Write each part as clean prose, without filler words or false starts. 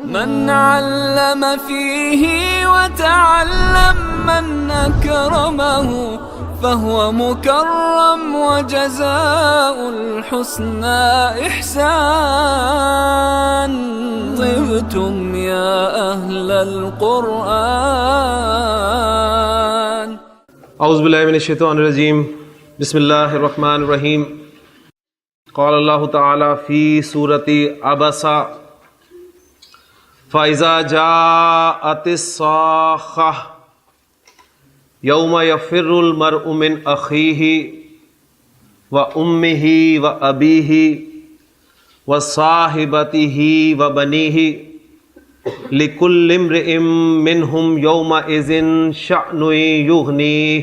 من علم فيه وتعلم من أكرمه فهو مكرم وجزاء الحسنى إحسان. طبتم يا أهل القرآن. اعوذ باللہ من الشیطان الرجیم. بسم اللہ الرحمن الرحیم. قال اللہ تعالی فی سورۃ عبسہ فَإِذَا جَاءَتِ الصَّاخَّةُ يَوْمَ يَفِرُّ الْمَرْءُ مِنْ أَخِيهِ وَأُمِّهِ وَأَبِيهِ وَصَاحِبَتِهِ وَبَنِيهِ لِكُلِّ امْرِئٍ مِّنْهُمْ يَوْمَئِذٍ شَأْنٌ يُغْنِيهِ.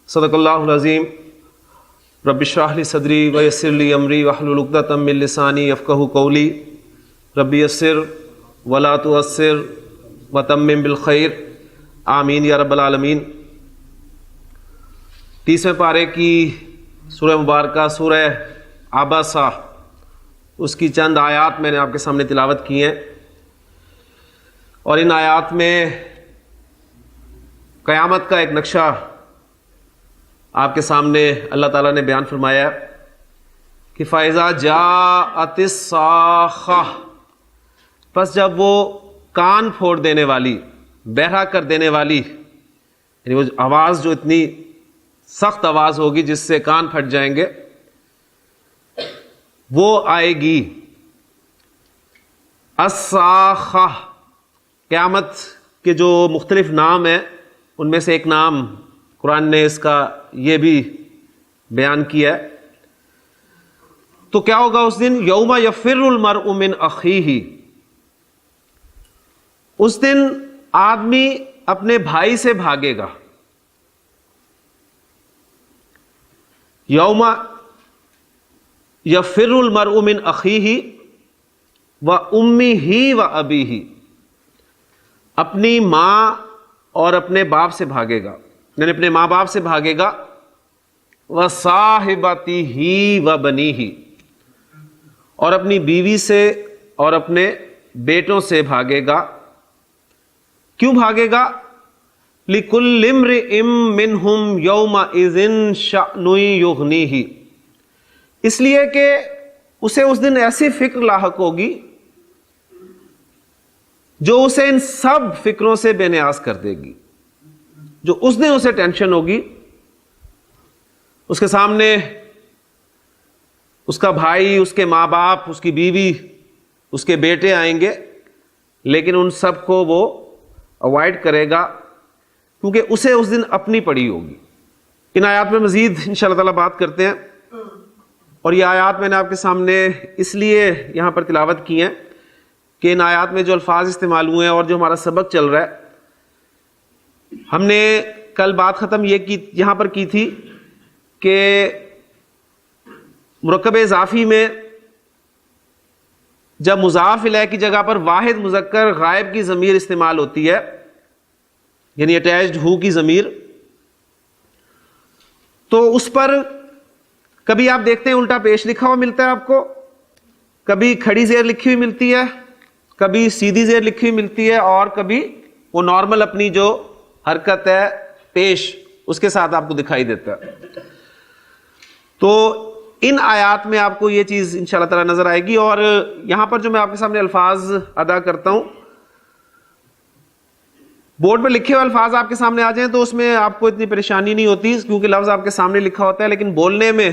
صدق اللہ العظیم. رب اشرح لي صدری ويسر لي امری واحلل عقدۃ من لسانی یفقہوا قولی. رب یسر ولا تعسر وتمم بالخیر. آمین یا رب العالمین. 30ویں پارے کی سورہ مبارکہ سورہ عبسہ، اس کی چند آیات میں نے آپ کے سامنے تلاوت کی ہیں، اور ان آیات میں قیامت کا ایک نقشہ آپ کے سامنے اللہ تعالیٰ نے بیان فرمایا کہ فَإِذَا جَاءَتِ الصَّاخَّةُ، پس جب وہ کان پھوڑ دینے والی، بہرا کر دینے والی، یعنی وہ آواز جو اتنی سخت آواز ہوگی جس سے کان پھٹ جائیں گے، وہ آئے گی. الصاخہ، قیامت کے جو مختلف نام ہیں ان میں سے ایک نام قرآن نے اس کا یہ بھی بیان کیا ہے. تو کیا ہوگا اس دن؟ یوم یفر المرء من اخیہ، اس دن آدمی اپنے بھائی سے بھاگے گا. یوم یفر المرء من اخیہ وامہ وابیہ، اپنی ماں اور اپنے باپ سے بھاگے گا، یعنی اپنے ماں باپ سے بھاگے گا. وصاحبتہ وبنیہ، اور اپنی بیوی سے اور اپنے بیٹوں سے بھاگے گا. کیوں بھاگے گا؟ لِكُلِّ امْرِئٍ مِّنْهُمْ يَوْمَئِذٍ شَأْنٌ يُغْنِيهِ، اس لیے کہ اسے اس دن ایسی فکر لاحق ہوگی جو اسے ان سب فکروں سے بے نیاز کر دے گی. جو اس دن اسے ٹینشن ہوگی، اس کے سامنے اس کا بھائی، اس کے ماں باپ، اس کی بیوی، اس کے بیٹے آئیں گے، لیکن ان سب کو وہ اوائڈ کرے گا کیونکہ اسے اس دن اپنی پڑی ہوگی. ان آیات میں مزید انشاءاللہ تعالیٰ بات کرتے ہیں، اور یہ آیات میں نے آپ کے سامنے اس لیے یہاں پر تلاوت کی ہیں کہ ان آیات میں جو الفاظ استعمال ہوئے ہیں اور جو ہمارا سبق چل رہا ہے، ہم نے کل بات ختم یہاں پر کی تھی کہ مرکب اضافی میں جب مضاف الیہ کی جگہ پر واحد مذکر غائب کی ضمیر استعمال ہوتی ہے، یعنی اٹیچڈ ہو کی ضمیر، تو اس پر کبھی آپ دیکھتے ہیں الٹا پیش لکھا ہوا ملتا ہے آپ کو، کبھی کھڑی زیر لکھی ہوئی ملتی ہے، کبھی سیدھی زیر لکھی ہوئی ملتی ہے، اور کبھی وہ نارمل اپنی جو حرکت ہے پیش اس کے ساتھ آپ کو دکھائی دیتا ہے. تو ان آیات میں آپ کو یہ چیز انشاءاللہ تعالی نظر آئے گی. اور یہاں پر جو میں آپ کے سامنے الفاظ ادا کرتا ہوں، بورڈ پہ لکھے ہوئے الفاظ آپ کے سامنے آ جائیں تو اس میں آپ کو اتنی پریشانی نہیں ہوتی کیونکہ لفظ آپ کے سامنے لکھا ہوتا ہے، لیکن بولنے میں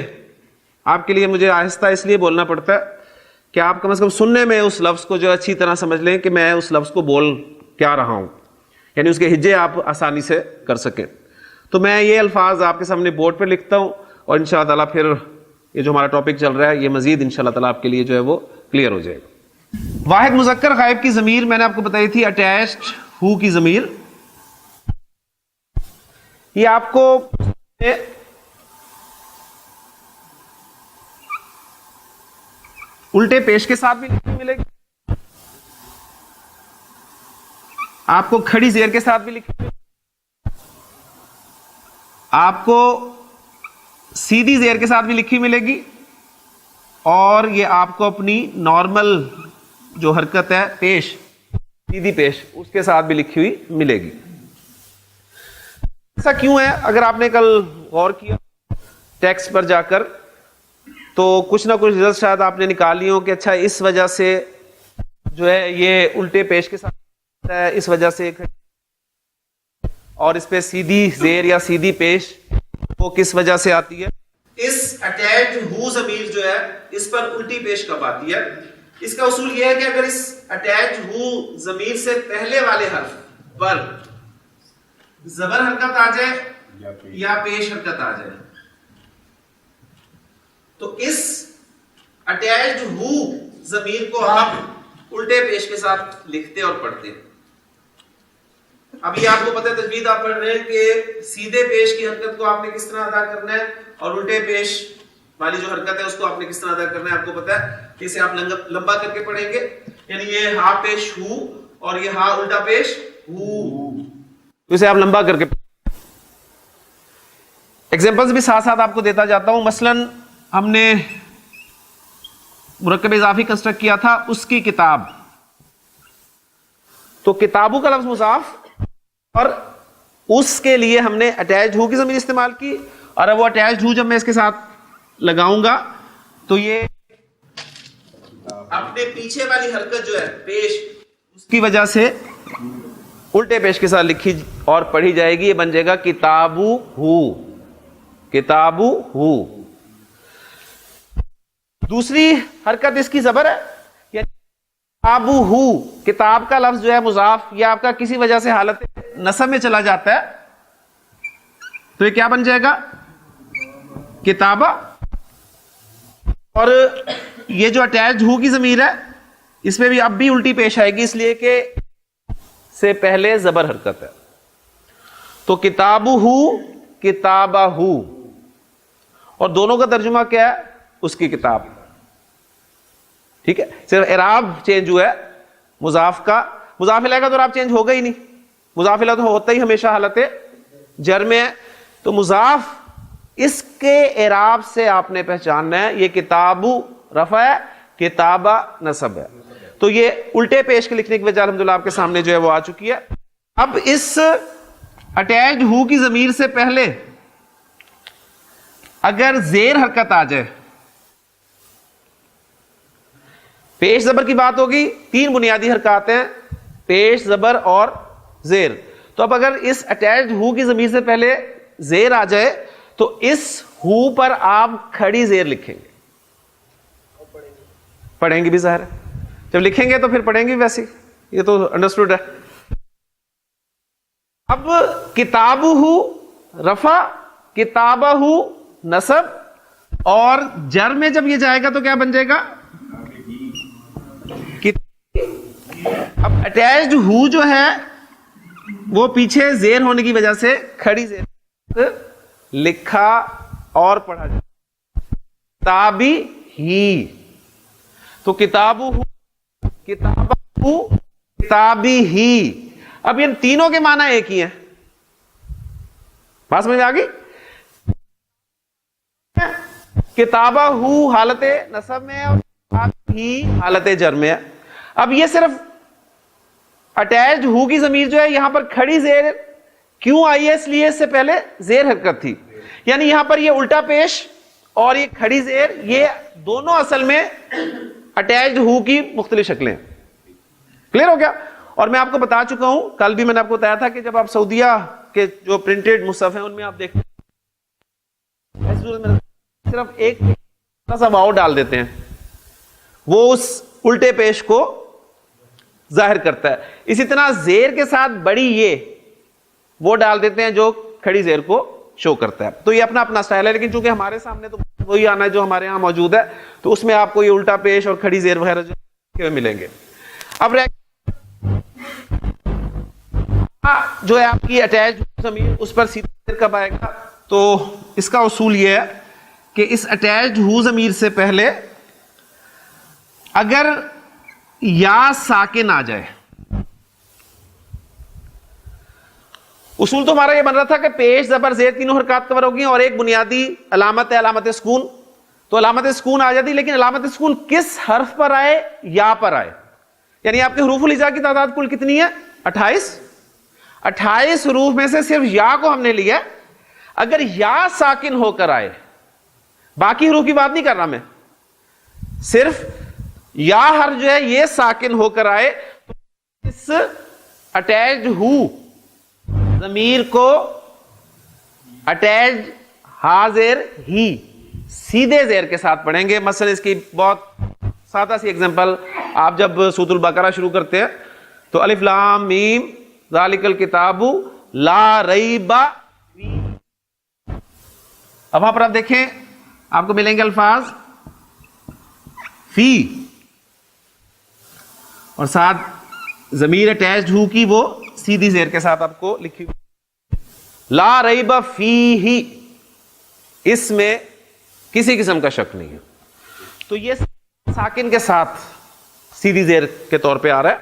آپ کے لیے مجھے آہستہ اس لیے بولنا پڑتا ہے کہ آپ کم از کم سننے میں اس لفظ کو جو اچھی طرح سمجھ لیں کہ میں اس لفظ کو بول کیا رہا ہوں، یعنی اس کے ہجے آپ آسانی سے کر سکیں. تو میں یہ الفاظ آپ کے سامنے بورڈ پہ لکھتا ہوں، اور انشاءاللہ تعالیٰ پھر یہ جو ہمارا ٹاپک چل رہا ہے یہ مزید انشاءاللہ تعالیٰ آپ کے لیے جو ہے وہ کلیئر ہو جائے گا. واحد مذکر غائب کی ضمیر میں نے آپ کو بتائی تھی اٹیچڈ ہو کی ضمیر. یہ آپ کو الٹے پیش کے ساتھ بھی لکھی ملے گی، آپ کو کھڑی زیر کے ساتھ بھی لکھی، آپ کو سیدھی زیر کے ساتھ بھی لکھی ملے گی، اور یہ آپ کو اپنی نارمل جو حرکت ہے پیش، سیدھی پیش، اس کے ساتھ بھی لکھی ہوئی ملے گی. ایسا کیوں ہے؟ اگر آپ نے کل غور کیا ٹیکسٹ پر جا کر تو کچھ نہ کچھ رزلٹ شاید آپ نے نکالی ہو کہ اچھا اس وجہ سے جو ہے یہ الٹے پیش کے ساتھ ہے، اس وجہ سے، اور اس پہ سیدھی زیر یا سیدھی پیش وہ کس وجہ سے آتی ہے. اس اٹیچڈ ہو ضمیر جو ہے اس پر الٹی پیش کب آتی ہے؟ اس کا اصول یہ ہے کہ اگر اس اٹیچڈ ہو ضمیر سے پہلے والے حرف پر زبر حرکت آ جائے یا پیش حرکت آ جائے تو اس اٹیچڈ ہو ضمیر کو آپ الٹے پیش کے ساتھ لکھتے اور پڑھتے. ابھی آپ کو پتہ ہے تجوید آپ پڑھ رہے ہیں کہ سیدھے پیش کی حرکت کو آپ نے کس طرح ادا کرنا ہے اور الٹے پیش والی جو حرکت ہے اس کو آپ نے کس طرح ادا کرنا ہے. آپ کو پتہ ہے کہ اسے آپ لمبا کر کے پڑھیں گے، یعنی یہ ہا پیش ہو اور یہ ہا الٹا پیش ہو، اسے آپ لمبا کر کے. ایگزامپلز بھی ساتھ ساتھ آپ کو دیتا جاتا ہوں. مثلا ہم نے مرکب اضافی کنسٹرکٹ کیا تھا اس کی کتاب، تو کتابوں کا لفظ مضاف اور اس کے لیے ہم نے اٹیچڈ ہو کی ضمیر استعمال کی، اور اب وہ اٹیچڈ ہو جب میں اس کے ساتھ لگاؤں گا تو یہ اپنے پیچھے والی حرکت جو ہے پیش اس کی وجہ سے الٹے پیش کے ساتھ لکھی اور پڑھی جائے گی. یہ بن جائے گا کتابو ہو، کتابو ہو. دوسری حرکت اس کی زبر ہے، یعنی کتابو ہو، کتاب کا لفظ جو ہے مضاف یہ آپ کا کسی وجہ سے حالت نصب میں چلا جاتا ہے تو یہ کیا بن جائے گا؟ کتابہ. اور یہ جو اٹیچڈ ہو کی ضمیر ہے اس میں بھی اب بھی الٹی پیش آئے گی، اس لیے کہ سے پہلے زبر حرکت ہے. تو کتابو ہو، کتابہ ہو، اور دونوں کا ترجمہ کیا ہے؟ اس کی کتاب. ٹھیک ہے، صرف اعراب چینج ہوا ہے مضاف کا. مضاف الیہ کا تو اعراب چینج ہوگا ہی نہیں، مضاف الیہ تو ہوتا ہی ہمیشہ حالت جر میں ہے. تو مضاف اس کے اعراب سے آپ نے پہچاننا ہے، یہ کتابو رفع ہے، کتابہ نصب ہے. تو یہ الٹے پیش کے لکھنے کی وجہ الحمدللہ آپ کے سامنے جو ہے وہ آ چکی ہے. اب اس اٹیچڈ ہو کی ضمیر سے پہلے اگر زیر حرکت آ جائے، پیش زبر کی بات ہوگی، تین بنیادی حرکات ہیں پیش، زبر اور زیر. تو اب اگر اس اٹیچڈ ہو کی ضمیر سے پہلے زیر آ جائے تو اس ہو پر آپ کھڑی زیر لکھیں گے، پڑھیں گے بھی ظاہر ہے، جب لکھیں گے تو پھر پڑھیں گے ویسے، یہ تو انڈرسٹوڈ ہے. اب کتابہ رفع، کتابہ نصب، اور جر میں جب یہ جائے گا تو کیا بن جائے گا؟ اب اٹیچڈ ہو جو ہے وہ پیچھے زیر ہونے کی وجہ سے کھڑی زیر لکھا اور پڑھا جائے، کتابی ہی. تو کتابہ، کتابہ، کتابی ہی. اب ان تینوں کے معنی ایک ہی ہیں، بات سمجھ میں آ گئی؟ کتابہ ہو حالت نصب میں ہے اور کتابی ہی حالت جر میں ہے. اب یہ صرف اٹیچڈ ہو کی ضمیر جو ہے یہاں پر کھڑی زیر کیوں آئی ہے؟ اس لیے اس سے پہلے زیر حرکت تھی، یعنی یہاں پر یہ الٹا پیش اور یہ کھڑی زیر، یہ دونوں اصل میں اٹیچڈ ہو کی مختلف شکلیں. کلیئر ہو گیا؟ اور میں آپ کو بتا چکا ہوں، کل بھی میں نے آپ کو بتایا تھا کہ جب آپ سعودیہ کے جو پرنٹڈ مصحف ہیں ان میں آپ دیکھتے ہیں صرف ایک سا واو ڈال دیتے ہیں، وہ اس الٹے پیش کو ظاہر کرتا ہے. اسی طرح زیر کے ساتھ بڑی یہ وہ ڈال دیتے ہیں جو کھڑی زیر کو شو کرتا ہے. تو یہ اپنا اپنا سٹائل ہے، لیکن چونکہ ہمارے سامنے تو وہی آنا ہے جو ہمارے ہاں موجود ہے، تو اس میں آپ کو یہ الٹا پیش اور کھڑی زیر وغیرہ جو ملیں گے. اب جو ہے آپ کی اٹیچ ضمیر اس پر سیدھا زیر کب آئے گا؟ تو اس کا اصول یہ ہے کہ اس اٹیچڈ ہو ضمیر سے پہلے اگر یا ساکن آ جائے، اصول تو ہمارا یہ بن رہا تھا کہ پیش زبر زیر تینوں حرکات کور ہوگی اور ایک بنیادی علامت ہے علامت سکون. تو علامت سکون آ جاتی، لیکن علامت سکون کس حرف پر آئے؟ یا پر آئے. یعنی آپ کے حروف الہجا کی تعداد کل کتنی ہے؟ 28 حروف میں سے صرف یا کو ہم نے لیا. اگر یا ساکن ہو کر آئے, باقی حروف کی بات نہیں کر رہا میں, صرف یا حرف جو ہے یہ ساکن ہو کر آئے, تو اس اٹیچڈ ہو ضمیر کو اٹیچ ہا زیر ہی سیدھے زیر کے ساتھ پڑھیں گے. مثلا اس کی بہت سادہ سی ایگزامپل, آپ جب سورۃ البقرہ شروع کرتے ہیں تو الف لام میم ذالک الکتاب لا ریب فیہ, اب وہاں پر آپ دیکھیں آپ کو ملیں گے الفاظ فی اور ساتھ ضمیر اٹیچڈ ہو کی وہ سیدھی زیر کے ساتھ آپ کو لکھی لا ریب فیہ, اس میں کسی قسم کا شک نہیں ہے. تو یہ ساکن کے ساتھ سیدھی زیر کے طور پہ آ رہا ہے.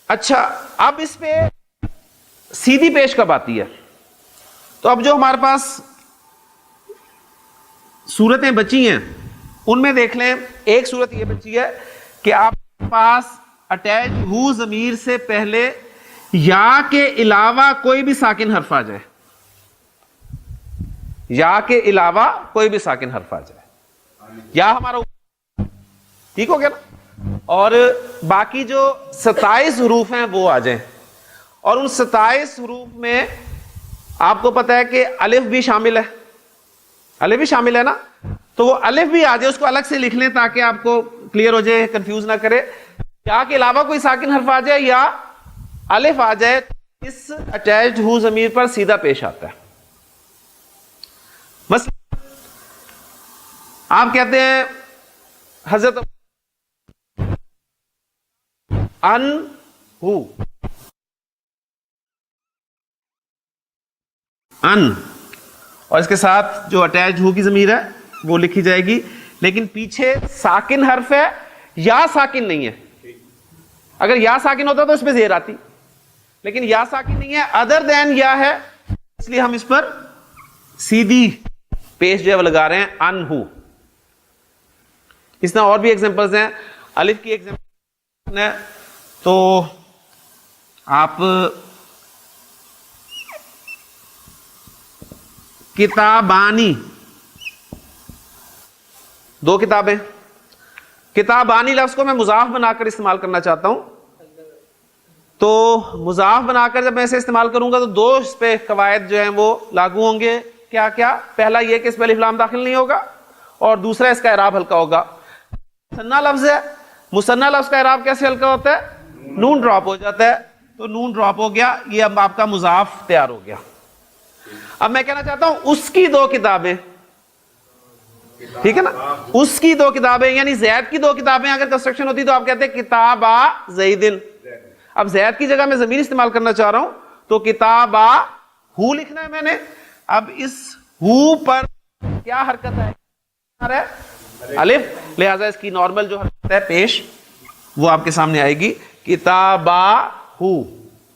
اچھا, اب اس پہ سیدھی پیش کب آتی ہے؟ تو اب جو ہمارے پاس صورتیں بچی ہیں ان میں دیکھ لیں, ایک صورت یہ بچی ہے کہ آپ کے پاس اٹیچ ہو ضمیر سے پہلے یا کے علاوہ کوئی بھی ساکن حرف آ جائے, یا کے علاوہ کوئی بھی ساکن حرف آ جائے, یا ہمارا ٹھیک ہو گیا نا, اور باقی جو 27 حروف ہیں وہ آ جائیں, اور ان 27 حروف میں آپ کو پتا ہے کہ الف بھی شامل ہے, الف بھی شامل ہے نا, تو وہ الف بھی آ جائے, اس کو الگ سے لکھ لیں تاکہ آپ کو کلیئر ہو جائے, کنفیوز نہ کرے. یا کے علاوہ کوئی ساکن حرف آ جائے یا الف آ جائے, اس اٹیچڈ ہو ضمیر پر سیدھا پیش آتا ہے. مثلا آپ کہتے ہیں حضرت ان ہو, ان, اور اس کے ساتھ جو اٹیچ ہو کی ضمیر ہے وہ لکھی جائے گی, لیکن پیچھے ساکن حرف ہے یا ساکن نہیں ہے. اگر یا ساکن ہوتا تو اس پہ زیر آتی, لیکن یا ساکن نہیں ہے, ادر دین یا ہے, اس لیے ہم اس پر سیدھی پیش جو ہے وہ لگا رہے ہیں ان ہو. اس طرح اور بھی ایگزامپلز ہیں. الف کی ایگزامپل ہے تو آپ کتابانی, دو کتابیں, کتابانی لفظ کو میں مضاف بنا کر استعمال کرنا چاہتا ہوں, تو مضاف بنا کر جب میں اسے استعمال کروں گا تو دو اس پہ قواعد جو ہیں وہ لاگو ہوں گے. کیا کیا؟ پہلا یہ کہ اس پہ الف لام داخل نہیں ہوگا, اور دوسرا اس کا اعراب ہلکا ہوگا. مثنیٰ لفظ ہے, مثنیٰ لفظ کا اعراب کیسے ہلکا ہوتا ہے؟ نون ڈراپ ہو جاتا ہے, تو نون ڈراپ ہو گیا, یہ اب آپ کا مضاف تیار ہو گیا. اب میں کہنا چاہتا ہوں اس کی دو کتابیں, ٹھیک ہے نا, اس کی دو کتابیں, یعنی زید کی دو کتابیں اگر کنسٹرکشن ہوتی تو آپ کہتے ہیں کتابا زیدن. اب زید کی جگہ میں ضمیر استعمال کرنا چاہ رہا ہوں تو کتابا ہو لکھنا ہے میں نے. اب اس ہو پر کیا حرکت ہے؟ الف, لہذا اس کی نارمل جو حرکت ہے پیش وہ آپ کے سامنے آئے گی, کتابا ہو,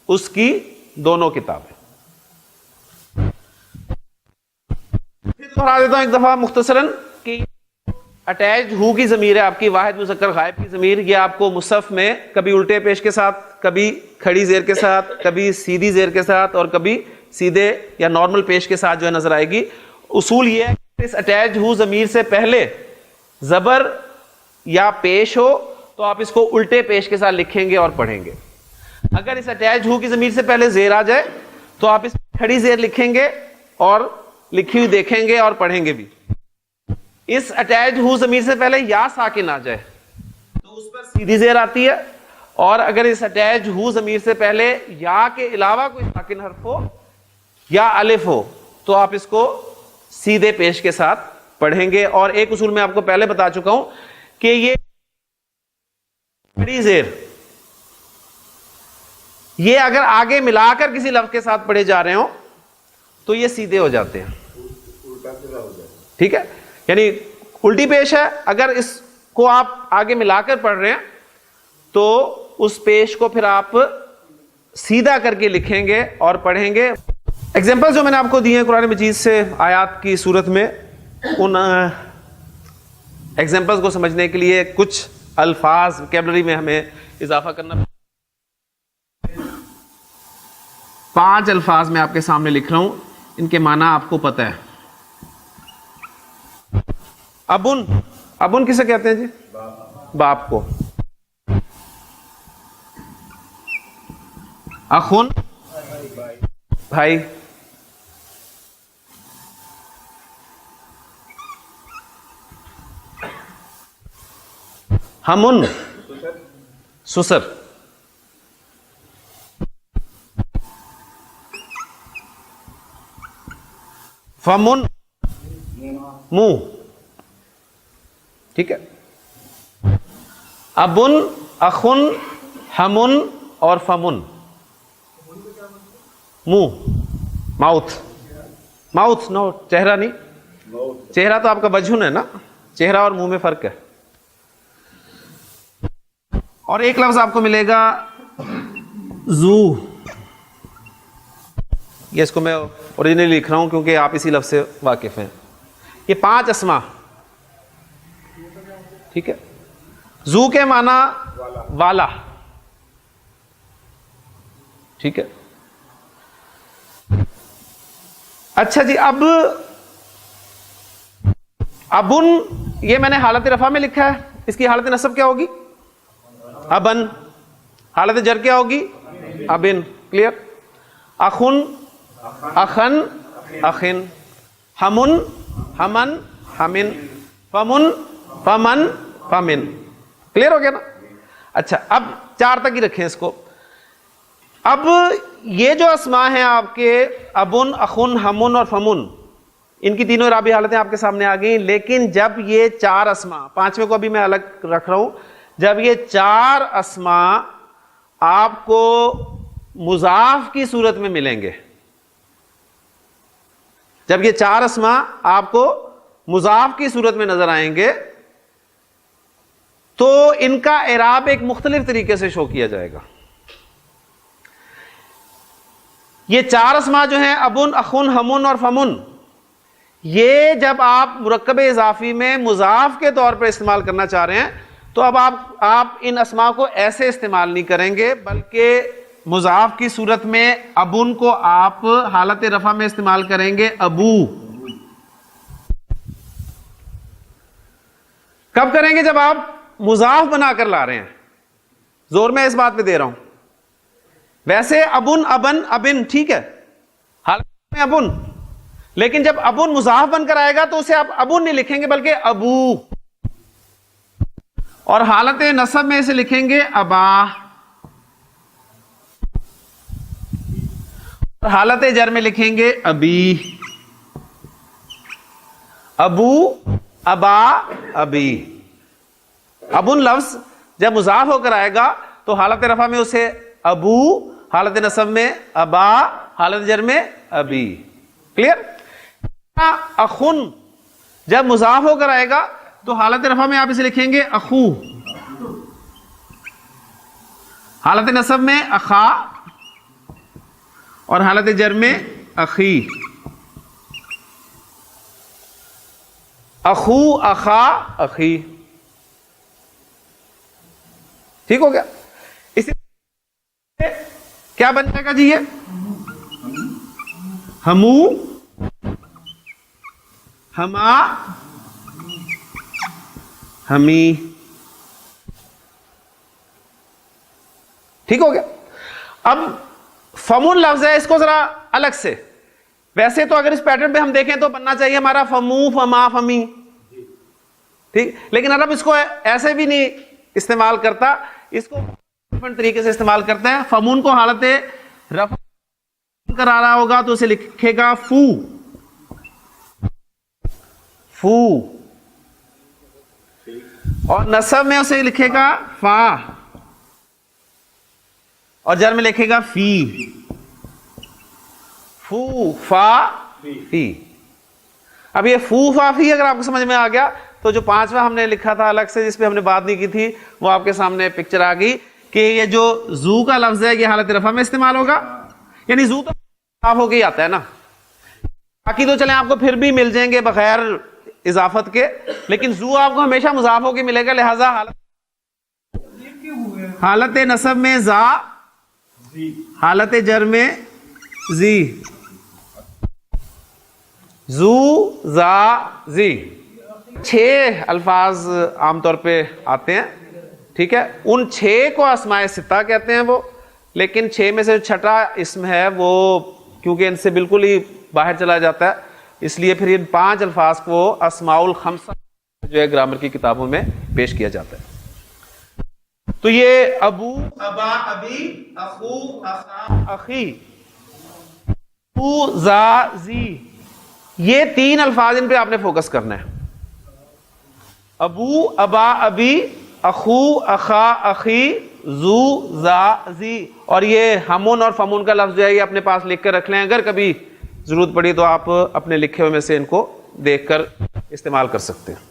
اس کی دونوں کتابیں. پھر دوہرا دیتا ہوں ایک دفعہ مختصراً کہ اٹیچ ہو کی ضمیر ہے آپ کی واحد مذکر غائب کی ضمیر, یہ آپ کو مصحف میں کبھی الٹے پیش کے ساتھ, کبھی کھڑی زیر کے ساتھ, کبھی سیدھی زیر کے ساتھ, اور کبھی سیدھے یا نارمل پیش کے ساتھ جو ہے نظر آئے گی. اصول یہ ہے کہ اس اٹیچ ہو ضمیر سے پہلے زبر یا پیش ہو تو آپ اس کو الٹے پیش کے ساتھ لکھیں گے اور پڑھیں گے. اگر اس اٹیچ ہو کی ضمیر سے پہلے زیر آ جائے تو آپ اس کھڑی زیر لکھیں گے اور لکھی ہوئی دیکھیں گے اور پڑھیں گے بھی. اس اٹیچ ہو ضمیر سے پہلے یا ساکن آ جائے تو اس پر سیدھی زیر آتی ہے, اور اگر اس اٹیچ ہو ضمیر سے پہلے یا کے علاوہ کوئی ساکن حرف ہو یا الف ہو تو آپ اس کو سیدھے پیش کے ساتھ پڑھیں گے. اور ایک اصول میں آپ کو پہلے بتا چکا ہوں کہ یہ کھڑی زیر یہ اگر آگے ملا کر کسی لفظ کے ساتھ پڑھے جا رہے ہوں تو یہ سیدھے ہو جاتے ہیں, ٹھیک ہے, یعنی الٹی پیش ہے, اگر اس کو آپ آگے ملا کر پڑھ رہے ہیں تو اس پیش کو پھر آپ سیدھا کر کے لکھیں گے اور پڑھیں گے. ایگزامپل جو میں نے آپ کو دی ہیں قرآن مجید سے آیات کی صورت میں, ان ایگزامپلس کو سمجھنے کے لیے کچھ الفاظ ویکیبلری میں ہمیں اضافہ کرنا. 5 الفاظ میں آپ کے سامنے لکھ رہا ہوں, ان کے معنی آپ کو پتہ ہے. ابن, ابن کسے کہتے ہیں جی؟ باپ کو. اخن بھائی. ہمن سسر. فمن منہ. ٹھیک ہے. ابن, اخن, ہمن اور فمن. منہ, ماؤتھ. ماؤتھ نو, چہرہ نہیں. چہرہ تو آپ کا وجہن ہے نا, چہرہ اور منہ میں فرق ہے. اور ایک لفظ آپ کو ملے گا زو. یہ اس کو میں اوریجنلی لکھ رہا ہوں کیونکہ آپ اسی لفظ سے واقف ہیں. یہ 5 اسما. ٹھیک ہے. زو کے معنی والا. ٹھیک ہے. اچھا جی, اب ابن یہ میں نے حالت رفع میں لکھا ہے, اس کی حالت نصب کیا ہوگی؟ ابن. حالت جر کیا ہوگی؟ ابن. کلیئر. اخن, اخن, اخن. ہمن, ہمن, ہمن. فمن, فمن, فمن. کلیئر ہو گیا نا. اچھا, اب 4 تک ہی رکھیں اس کو. اب یہ جو اسماء ہیں آپ کے ابن, اخن, ہمن اور فمن, ان کی تینوں اعرابی حالتیں آپ کے سامنے آ گئیں. لیکن جب یہ 4 اسماء, 5ویں کو ابھی میں الگ رکھ رہا ہوں, جب یہ 4 اسماء آپ کو مضاف کی صورت میں ملیں گے, جب یہ 4 اسماء آپ کو مضاف کی صورت میں نظر آئیں گے تو ان کا اعراب ایک مختلف طریقے سے شو کیا جائے گا. یہ 4 اسماء جو ہیں ابن, اخن, ہمن اور فمن, یہ جب آپ مرکب اضافی میں مضاف کے طور پر استعمال کرنا چاہ رہے ہیں تو اب آپ ان اسماء کو ایسے استعمال نہیں کریں گے, بلکہ مضاف کی صورت میں ابن کو آپ حالت رفع میں استعمال کریں گے ابو. کب کریں گے؟ جب آپ مضاف بنا کر لا رہے ہیں. زور میں اس بات پہ دے رہا ہوں. ویسے ابن, ابن, ابن ٹھیک ہے, حالت میں ابن, لیکن جب ابن مضاف بن کر آئے گا تو اسے آپ ابن نہیں لکھیں گے بلکہ ابو, اور حالت نصب میں اسے لکھیں گے ابا, اور حالت جر میں لکھیں گے ابی. ابو, ابا, ابی. ابن لفظ جب مضاف ہو کر آئے گا تو حالت رفع میں اسے ابو, حالت نصب میں ابا, حالت جر میں ابی. کلیئر. اخن جب مضاف ہو کر آئے گا تو حالت رفع میں آپ اسے لکھیں گے اخو, حالت نصب میں اخا, اور حالت جر میں اخی. اخو, اخا, اخی. ٹھیک ہو گیا. اسی کیا بن جائے گا جی؟ یہ ہمو, ہما, ہمی. ٹھیک ہو گیا. اب فمون لفظ ہے, اس کو ذرا الگ سے, ویسے تو اگر اس پیٹرن پہ ہم دیکھیں تو بننا چاہیے ہمارا فمو, فما, فمی. ٹھیک, لیکن عرب اس کو ایسے بھی نہیں استعمال کرتا, اس کو ڈفرنٹ طریقے سے استعمال کرتا ہے. فمون کو حالت رفع کرا رہا ہوگا تو اسے لکھے گا فو, فو, اور نصب میں اسے لکھے گا فا, اور جر میں لکھے گا فی. فو, فا, فی. اب یہ فو, فا, فی اگر آپ کو سمجھ میں آ گیا تو جو 5واں ہم نے لکھا تھا الگ سے جس پہ ہم نے بات نہیں کی تھی وہ آپ کے سامنے پکچر آ گئی کہ یہ جو زو کا لفظ ہے یہ حالت رفع میں استعمال ہوگا. یعنی زو تو صاف ہو کے ہی آتا ہے نا, باقی تو چلیں آپ کو پھر بھی مل جائیں گے بغیر اضافت کے، لیکن زو آپ کو ہمیشہ مضاف ہو کے ملے گا، لہذا حالت نصب میں زا، حالت جر میں زی، زو زا زی. 6 الفاظ عام طور پہ آتے ہیں، ٹھیک ہے. ان 6 کو اسماء ستہ کہتے ہیں وہ، لیکن 6 میں سے جو چھٹا اسم ہے وہ کیونکہ ان سے بالکل ہی باہر چلا جاتا ہے، اس لیے پھر ان 5 الفاظ کو اسماء الخمسہ جو ہے گرامر کی کتابوں میں پیش کیا جاتا ہے. تو یہ ابو، ابا، ابی، اخو، اخا، اخی، زو زا زی، یہ 3 الفاظ ان پہ آپ نے فوکس کرنا ہے. ابو، ابا، ابی، اخو، اخا، اخی، زو زا زی. اور یہ ہمون اور فمون کا لفظ جو ہے یہ اپنے پاس لکھ کر رکھ لیں، اگر کبھی ضرورت پڑی تو آپ اپنے لکھے ہوئے میں سے ان کو دیکھ کر استعمال کر سکتے ہیں.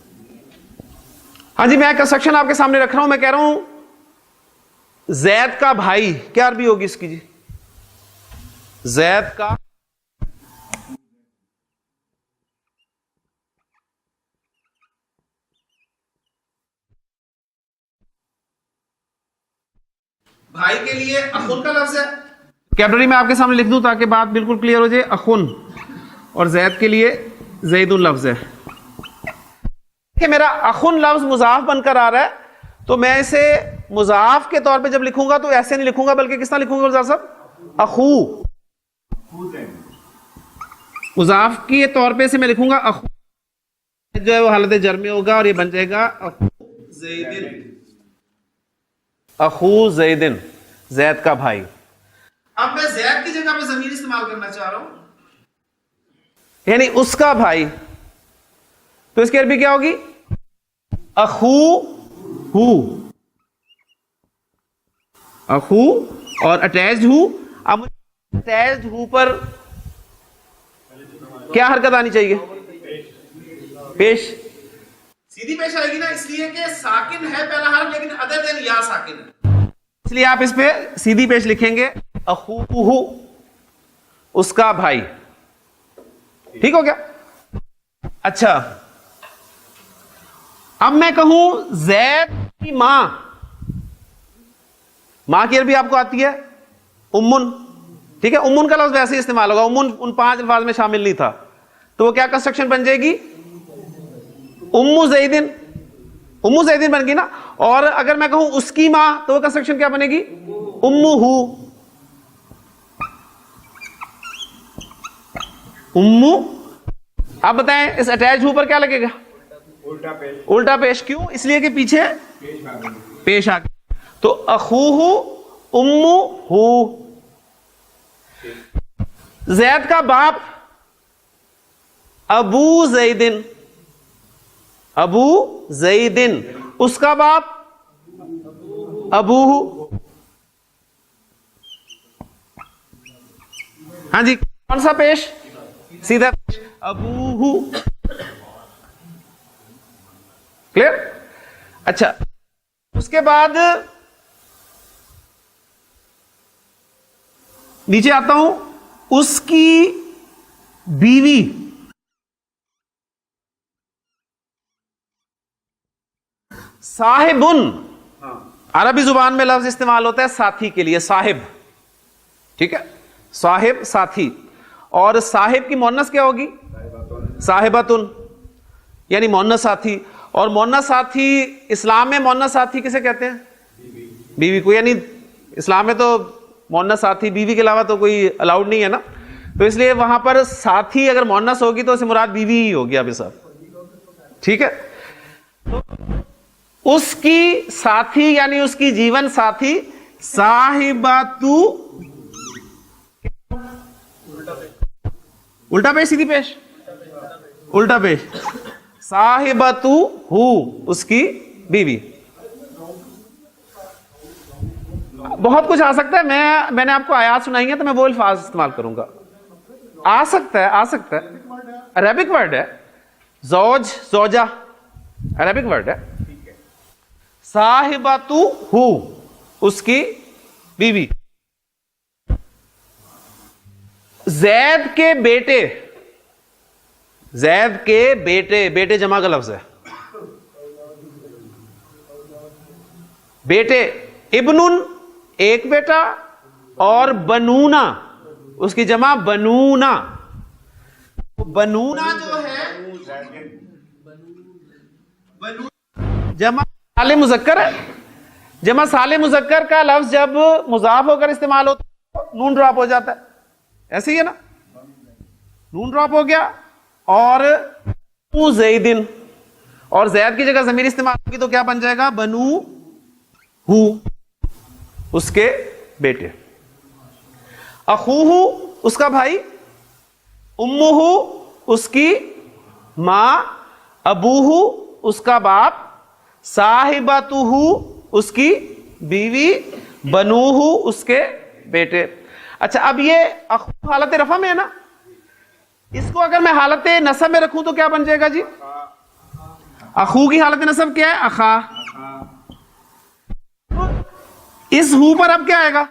ہاں جی، میں کنسٹرکشن آپ کے سامنے رکھ رہا ہوں. میں کہہ رہا ہوں زید کا بھائی، کیا عربی ہوگی اس کی جی؟ زید کا بھائی کے لیے اخن کا لفظ ہے. کیپٹری میں آپ کے سامنے لکھ دوں تاکہ بات بالکل کلیئر ہو جائے. اخن، اور زید کے لیے زید لفظ ہے. کہ میرا اخن لفظ مضاف بن کر آ رہا ہے تو میں اسے مضاف کے طور پہ جب لکھوں گا تو ایسے نہیں لکھوں گا، بلکہ کس طرح لکھوں گا گلزار صاحب؟ اخو. مضاف کے طور پہ اسے میں لکھوں گا اخو، جو ہے وہ حالت جر میں ہوگا اور یہ بن جائے گا اخو زیدن. اخو زیدن، زید کا بھائی. اب میں زید کی جگہ پہ ضمیر استعمال کرنا چاہ رہا ہوں، یعنی اس کا بھائی، تو اس کی عربی کیا ہوگی؟ اخو ہو. اخو اور اٹیچڈ ہو. اب اٹیچڈ ہو پر کیا حرکت آنی چاہیے؟ پیش، سیدھی پیش آئے گی نا، اس لیے کہ ساکن ہے پہلا حرف لیکن ادر دین یا ساکن ہے، اس لیے آپ اس پہ سیدھی پیش لکھیں گے اخوہ، اس کا بھائی. ٹھیک ہو گیا؟ اچھا، اب میں کہوں زید کی ماں، ماں کی عربی آپ کو آتی ہے امن. ٹھیک ہے، امن کا لفظ ویسے ہی استعمال ہوگا، امن ان 5 الفاظ میں شامل نہیں تھا، تو وہ کیا کنسٹرکشن بن جائے گی؟ امو زیدن. امو زیدن بن گئی نا. اور اگر میں کہوں اس کی ماں تو وہ کنسٹرکشن کیا بنے گی؟ امو ہو. امو. آپ بتائیں اس اٹیچ ہو پر کیا لگے گا؟ الٹا پیش. کیوں؟ اس لیے کہ پیچھے پیش آ گیا. تو اخوہ امو ہو. زید کا باپ ابو زیدن، ابو زیدن، اس کا باپ ابوہ. ہاں جی، کون سا پیش؟ سیدھا پیش، ابوہ. کلیئر؟ اچھا، اس کے بعد نیچے آتا ہوں، اس کی بیوی. صاحبن، عربی زبان میں لفظ استعمال ہوتا ہے ساتھی کے لیے، صاحب. ٹھیک ہے، صاحب ساتھی. اور صاحب کی مؤنث کیا ہوگی؟ صاحبتن، یعنی مؤنث ساتھی. اور مؤنث ساتھی اسلام میں مؤنث ساتھی کسے کہتے ہیں؟ بیوی کو. یعنی اسلام میں تو مؤنث ساتھی بیوی کے علاوہ تو کوئی الاؤڈ نہیں ہے نا، تو اس لیے وہاں پر ساتھی اگر مؤنث ہوگی تو اس سے مراد بیوی ہی ہوگی ابھی صاحب. ٹھیک ہے، اس کی ساتھی یعنی اس کی جیون ساتھی صاحباتو. الٹا پیش سیدھی پیش؟ الٹا پیش. صاحباتو ہو، اس کی بیوی. بہت کچھ آ سکتا ہے. میں نے آپ کو آیات سنائی ہیں تو میں وہ الفاظ استعمال کروں گا. آ سکتا ہے عربک ورڈ ہے. زوج، زوجہ عربک ورڈ ہے. صاحباتو ہو، اس کی بیوی. زید کے بیٹے زید کے بیٹے، بیٹے جمع کا لفظ ہے، بیٹے، ابن ایک بیٹا، اور بنونا اس کی جمع بنونا. بنونا جو ہے جمع سالم مذکر ہے. جمع سالم مذکر کا لفظ جب مضاف ہو کر استعمال ہوتا ہے نون ڈراپ ہو جاتا ہے، ایسے ہی ہے نا، نون ڈراپ ہو گیا. اور زیدن، اور زید کی جگہ ضمیر استعمال ہوگی تو کیا بن جائے گا؟ بنو ہو، اس کے بیٹے. اخوہ اس کا بھائی، امہ اس کی ماں، ابوہ اس کا باپ، صاحبتہ اس کی بیوی، بنوہ اس کے بیٹے. اچھا اب یہ اخو حالت رفع میں ہے نا، اس کو اگر میں حالت نصب میں رکھوں تو کیا بن جائے گا جی؟ اخو کی حالت نصب کیا ہے؟ اخا. اس ہو پر اب کیا آئے گا؟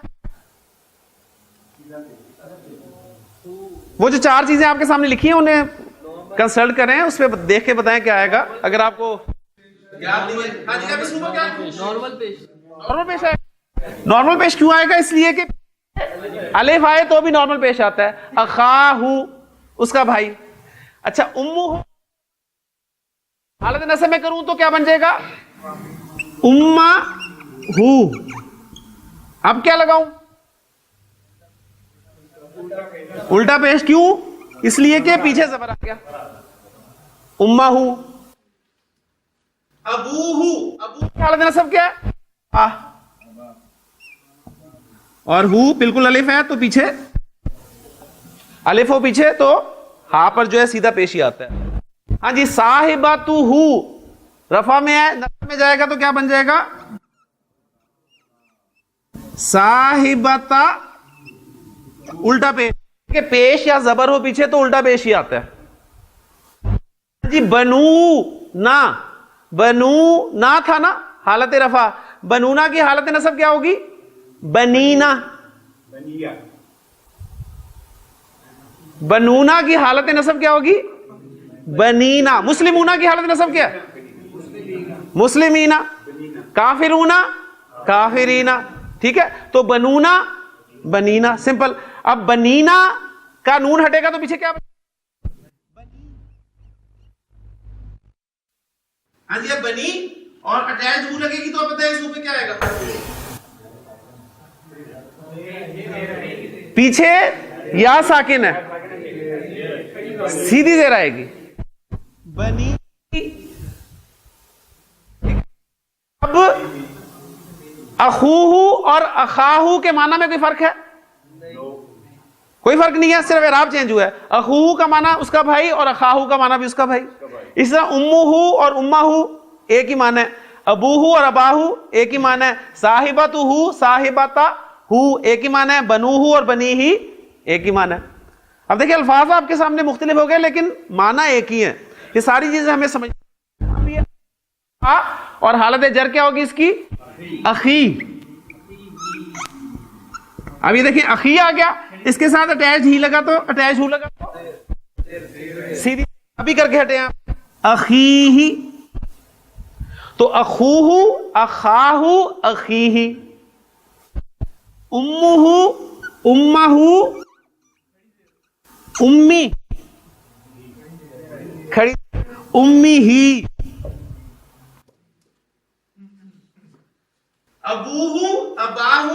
وہ جو چار چیزیں آپ کے سامنے لکھی ہیں انہیں کنسلٹ کریں، اس پہ دیکھ کے بتائیں کیا آئے گا. اگر آپ کو نارمل پیش آئے. نارمل پیش کیوں آئے گا؟ اس لیے کہ الف آئے تو بھی نارمل پیش آتا ہے. اخاہ اس کا بھائی. اچھا امہ حالت نصب میں کروں تو کیا بن جائے گا؟ امہ ہو. اب کیا لگاؤں؟ الٹا پیش. کیوں؟ اس لیے کہ پیچھے زبر آ گیا. امہ ہو. ابوہ، ابو کی حالت نصب کیا ہے؟ اور ہو بالکل الف ہے تو پیچھے الف ہو پیچھے تو ہاں پر جو ہے سیدھا پیش ہی آتا ہے. ہاں جی صاحباتہ رفع میں ہے، نصب میں جائے گا تو کیا بن جائے گا؟ صاحبتا الٹا پیش، کہ پیش یا زبر ہو پیچھے تو الٹا پیش ہی آتا ہے. جی بنو نا، بنو نا تھا نا حالت رفع، بنونا کی حالت نصب کیا ہوگی؟ بنینا. بنونا کی حالت نصب کیا ہوگی؟ بنینا. مسلمونا کی حالت نصب کیا ہے؟ مسلمینا. کافرونا کافرینا. ٹھیک ہے، تو بنونا بنینا، سمپل. اب بنینا کا نون ہٹے گا تو پیچھے کیا؟ ہاں جی اب بنی اور اٹیچ ہو لگے گی تو اب بتائیں اس پہ کیا آئے گا؟ پیچھے یا ساکن ہے، سیدھی زیر آئے گی. بنی. اب اخوہ اور اخاہ کے معنی میں کوئی فرق ہے؟ کوئی فرق نہیں ہے، صرف اعراب چینج ہوا ہے. اخوہ کا معنی اس کا بھائی اور اخاہ کا معنی بھی اس کا بھائی. اس طرح امہ اور امہ ایک ہی معنی ہے، ابوہ اور اباہ ایک ہی معنی ہے، صاحبتہ صاحبتا ایک ہی معنی ہے، بنوہ اور بنیہ ایک ہی معنی ہے. اب دیکھیں الفاظ آپ کے سامنے مختلف ہو گئے لیکن معنی ایک ہی ہے. یہ ساری چیزیں ہمیں سمجھ. اور حالت جر کیا ہوگی اس کی؟ اخی. اب یہ دیکھیں اخی آ گیا، اس کے ساتھ اٹیچ ہی لگا تو اٹیچ ہو لگا تو سیدھی ابھی کر کے ہٹے آپ. اخی تو اخوہ اخاہ اخیہ. امہ امہ امی کھڑی امی ہی. ابوہ اباہ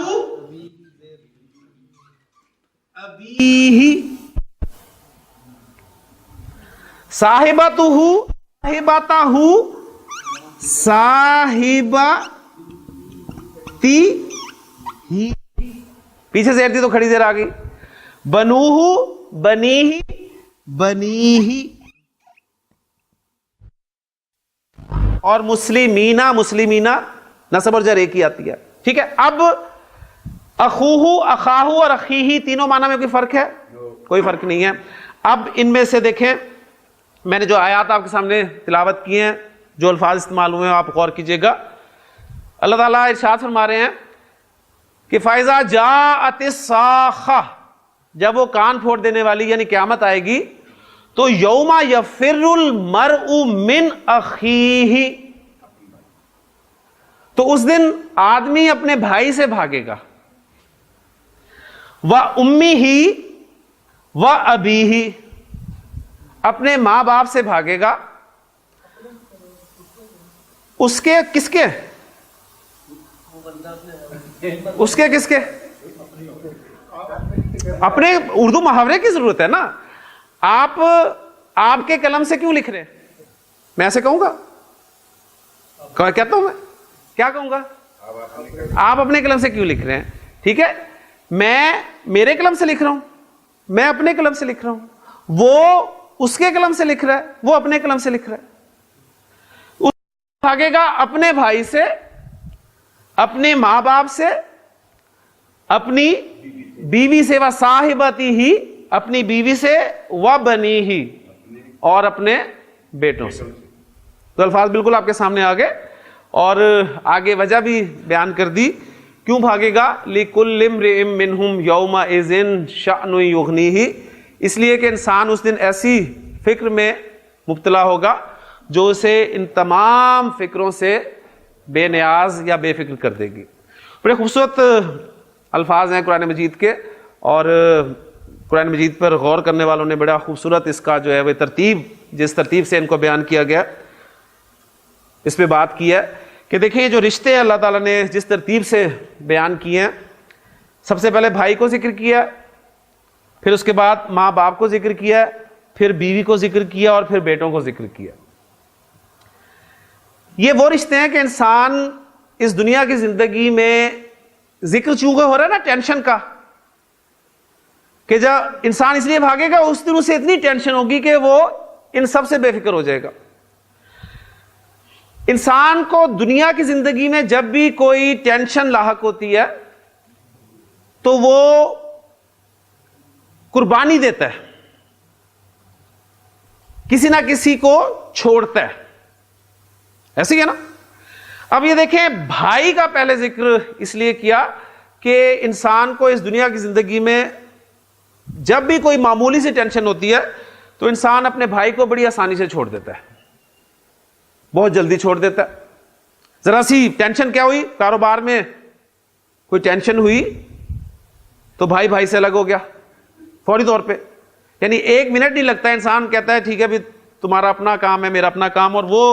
ابیہ. صاحبتہ صاحبتہ صاحبتی ہی. پیچھے زیر تھی تو کھڑی زیر آ گئی. بنوہ بنیہ بنیہ. اور مسلمینا مسلمینا نصب اور جر ایک ہی آتی ہے. ٹھیک ہے، اب اخوہ اخاہ اور اخیہ تینوں معنی میں کوئی فرق ہے؟ کوئی فرق نہیں ہے. اب ان میں سے دیکھیں، میں نے جو آیات آپ کے سامنے تلاوت کی ہیں، جو الفاظ استعمال ہوئے ہیں آپ غور کیجئے گا. اللہ تعالیٰ ارشاد فرما رہے ہیں کہ فَإِذَا جَاءَتِ الصَّاخَّةُ، جب وہ کان پھوڑ دینے والی یعنی قیامت آئے گی تو یوما یفر المرء من اخیہ، تو اس دن آدمی اپنے بھائی سے بھاگے گا، وَأُمِّهِ وَأَبِيهِ، اپنے ماں باپ سے بھاگے گا، اس کے کس کے، اس کے کس کے، اپنے، اردو محاورے کی ضرورت ہے نا. آپ کے قلم سے کیوں لکھ رہے ہیں؟ میں ایسے کہوں گا؟ کہتا ہوں میں کیا کہوں گا؟ آپ اپنے قلم سے کیوں لکھ رہے ہیں؟ ٹھیک ہے، میں میرے قلم سے لکھ رہا ہوں، میں اپنے قلم سے لکھ رہا ہوں، وہ اس کے قلم سے لکھ رہا ہے، وہ اپنے قلم سے لکھ رہا ہے. اس بھاگے گا اپنے بھائی سے، اپنے ماں باپ سے، اپنی بیوی سے، وصاحبتہ، اپنی بیوی سے، وبنیہ، اور اپنے بیٹوں سے. تو الفاظ بالکل آپ کے سامنے آ گئے، اور آگے وجہ بھی بیان کر دی کیوں بھاگے گا. لِكُلِّ امْرِئٍ مِّنْهُمْ يَوْمَئِذٍ شَأْنٌ يُغْنِيهِ، اس لیے کہ انسان اس دن ایسی فکر میں مبتلا ہوگا جو اسے ان تمام فکروں سے بے نیاز یا بے فکر کر دے گی. بڑے خوبصورت الفاظ ہیں قرآن مجید کے، اور قرآن مجید پر غور کرنے والوں نے بڑا خوبصورت اس کا جو ہے وہ ترتیب، جس ترتیب سے ان کو بیان کیا گیا اس پہ بات کی ہے کہ دیکھیں جو رشتے اللہ تعالیٰ نے جس ترتیب سے بیان کیے ہیں، سب سے پہلے بھائی کو ذکر کیا، پھر اس کے بعد ماں باپ کو ذکر کیا، پھر بیوی کو ذکر کیا، اور پھر بیٹوں کو ذکر کیا. یہ وہ رشتے ہیں کہ انسان اس دنیا کی زندگی میں ذکر چونکہ ہو رہا ہے نا ٹینشن کا، کہ جب انسان اس لیے بھاگے گا اس دن اسے اتنی ٹینشن ہوگی کہ وہ ان سب سے بے فکر ہو جائے گا. انسان کو دنیا کی زندگی میں جب بھی کوئی ٹینشن لاحق ہوتی ہے تو وہ قربانی دیتا ہے، کسی نہ کسی کو چھوڑتا ہے، ایسے ہی ہے نا. اب یہ دیکھیں بھائی کا پہلے ذکر اس لیے کیا کہ انسان کو اس دنیا کی زندگی میں جب بھی کوئی معمولی سی ٹینشن ہوتی ہے تو انسان اپنے بھائی کو بڑی آسانی سے چھوڑ دیتا ہے، بہت جلدی چھوڑ دیتا ہے. ذرا سی ٹینشن کیا ہوئی، کاروبار میں کوئی ٹینشن ہوئی تو بھائی بھائی سے الگ ہو گیا فوری طور پہ، یعنی 1 منٹ نہیں لگتا، انسان کہتا ہے ٹھیک ہے بھی تمہارا اپنا کام ہے میرا اپنا کام، اور وہ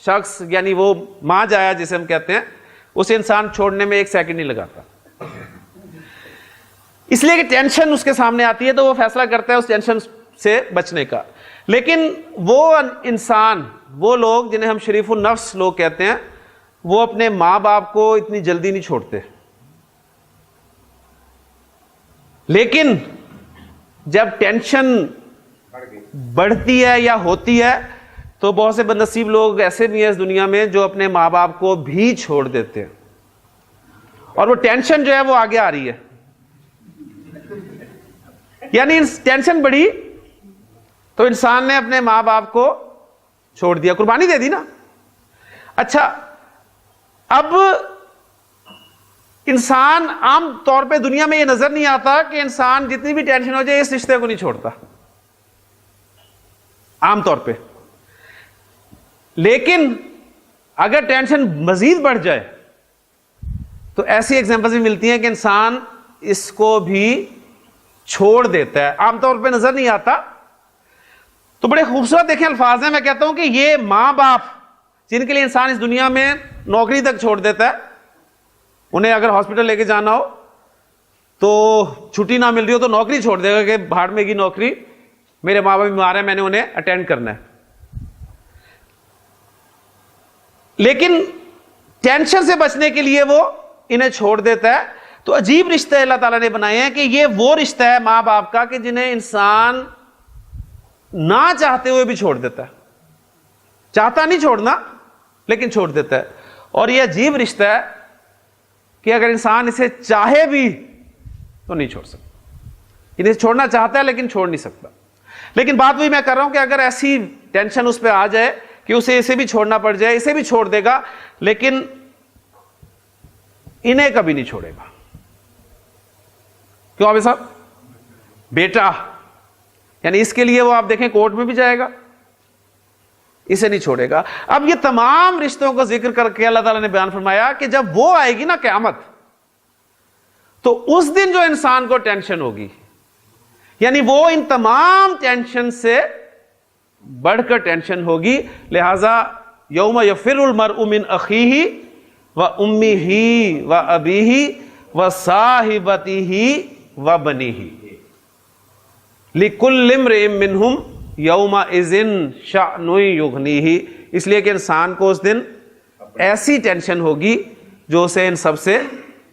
شخص یعنی وہ ماں جایا جسے ہم کہتے ہیں اسے انسان چھوڑنے میں 1 سیکنڈ نہیں لگاتا. اس لیے کہ ٹینشن اس کے سامنے آتی ہے تو وہ فیصلہ کرتا ہے اس ٹینشن سے بچنے کا. لیکن وہ انسان، وہ لوگ جنہیں ہم شریف النفس لوگ کہتے ہیں، وہ اپنے ماں باپ کو اتنی جلدی نہیں چھوڑتے. لیکن جب ٹینشن بڑھتی ہے یا ہوتی ہے تو بہت سے بدنصیب لوگ ایسے بھی ہیں اس دنیا میں جو اپنے ماں باپ کو بھی چھوڑ دیتے ہیں، اور وہ ٹینشن جو ہے وہ آگے آ رہی ہے. یعنی ٹینشن بڑھی تو انسان نے اپنے ماں باپ کو چھوڑ دیا، قربانی دے دی نا. اچھا، اب انسان عام طور پہ دنیا میں یہ نظر نہیں آتا کہ انسان جتنی بھی ٹینشن ہو جائے اس رشتے کو نہیں چھوڑتا عام طور پہ. لیکن اگر ٹینشن مزید بڑھ جائے تو ایسی ایگزامپلز بھی ملتی ہیں کہ انسان اس کو بھی چھوڑ دیتا ہے، عام طور پہ نظر نہیں آتا. تو بڑے خوبصورت دیکھیں الفاظ ہیں. میں کہتا ہوں کہ یہ ماں باپ جن کے لیے انسان اس دنیا میں نوکری تک چھوڑ دیتا ہے، انہیں اگر ہاسپٹل لے کے جانا ہو تو چھٹی نہ مل رہی ہو تو نوکری چھوڑ دے گا کہ بھاڑ میں گی نوکری، میرے ماں باپ بیمار ہیں میں نے انہیں اٹینڈ کرنا ہے. لیکن ٹینشن سے بچنے کے لیے وہ انہیں چھوڑ دیتا ہے. تو عجیب رشتے اللہ تعالیٰ نے بنائے ہیں کہ یہ وہ رشتہ ہے ماں باپ کا کہ جنہیں انسان نہ چاہتے ہوئے بھی چھوڑ دیتا ہے. چاہتا نہیں چھوڑنا لیکن چھوڑ دیتا ہے. اور یہ عجیب رشتہ ہے کہ اگر انسان اسے چاہے بھی تو نہیں چھوڑ سکتا. انہیں چھوڑنا چاہتا ہے لیکن چھوڑ نہیں سکتا. لیکن بات وہی میں کر رہا ہوں کہ اگر ایسی ٹینشن اس پہ آ جائے کہ اسے اسے بھی چھوڑنا پڑ جائے، اسے بھی چھوڑ دے گا لیکن انہیں کبھی نہیں چھوڑے گا. کیوں ابھی صاحب؟ بیٹا یعنی اس کے لیے وہ آپ دیکھیں کورٹ میں بھی جائے گا, اسے نہیں چھوڑے گا. اب یہ تمام رشتوں کو ذکر کر کے اللہ تعالیٰ نے بیان فرمایا کہ جب وہ آئے گی نا قیامت, تو اس دن جو انسان کو ٹینشن ہوگی, یعنی وہ ان تمام ٹینشن سے بڑھ کر ٹینشن ہوگی. لہذا یوم یفر المرء من اخیہ و امہ و ابیہ و صاحبتہ و بنیہ لکل امرئ منہم یومئذ شأن یغنیہ. اس لیے کہ انسان کو اس دن ایسی ٹینشن ہوگی جو اسے ان سب سے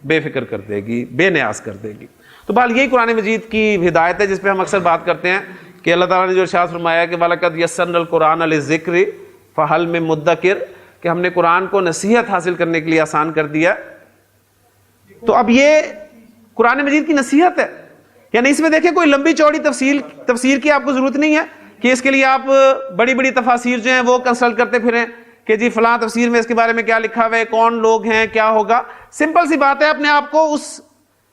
بے فکر کر دے گی, بے نیاز کر دے گی. تو بہرحال یہی قرآن مجید کی ہدایت ہے جس پہ ہم اکثر بات کرتے ہیں کہ اللہ تعالیٰ نے جو ارشاد فرمایا کہ وَلَقَدْ يَسَّرْنَا الْقُرْآنَ لِلذِّكْرِ فَهَلْ مِن مُدَّكِرٍ, کہ ہم نے قرآن کو نصیحت حاصل کرنے کے لیے آسان کر دیا. تو اب یہ قرآن مجید کی نصیحت ہے, یعنی اس میں دیکھیں کوئی لمبی چوڑی تفسیر کی آپ کو ضرورت نہیں ہے کہ اس کے لیے آپ بڑی بڑی تفاسیر جو ہیں وہ کنسلٹ کرتے پھریں کہ جی فلاں تفسیر میں اس کے بارے میں کیا لکھا ہوا ہے, کون لوگ ہیں, کیا ہوگا. سمپل سی بات ہے, اپنے آپ کو اس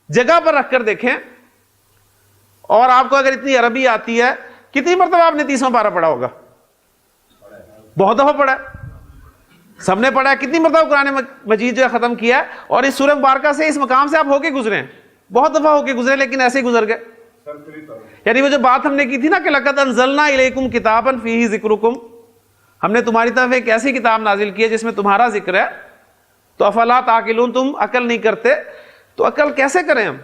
جگہ پر رکھ کر دیکھیں, اور آپ کو اگر اتنی عربی آتی ہے, کتنی مرتبہ آپ نے 30واں پارہ پڑھا ہوگا؟ بہت دفعہ پڑھا ہے, سب نے پڑھا ہے. کتنی مرتبہ قرآن مجید جو ہے ختم کیا ہے, اور اس سورہ مبارکہ سے اس مقام سے آپ ہو کے گزرے ہیں, بہت دفعہ ہو کے گزرے, لیکن ایسے ہی گزر گئے. یعنی وہ جو بات ہم نے کی تھی نا کہ لقد انزلنا الیکم کتابا فیہ ذکرکم, ہم نے تمہاری طرف ایک ایسی کتاب نازل کی ہے جس میں تمہارا ذکر ہے, تو افلا تعقلون, تم عقل نہیں کرتے. تو عقل کیسے کریں ہم؟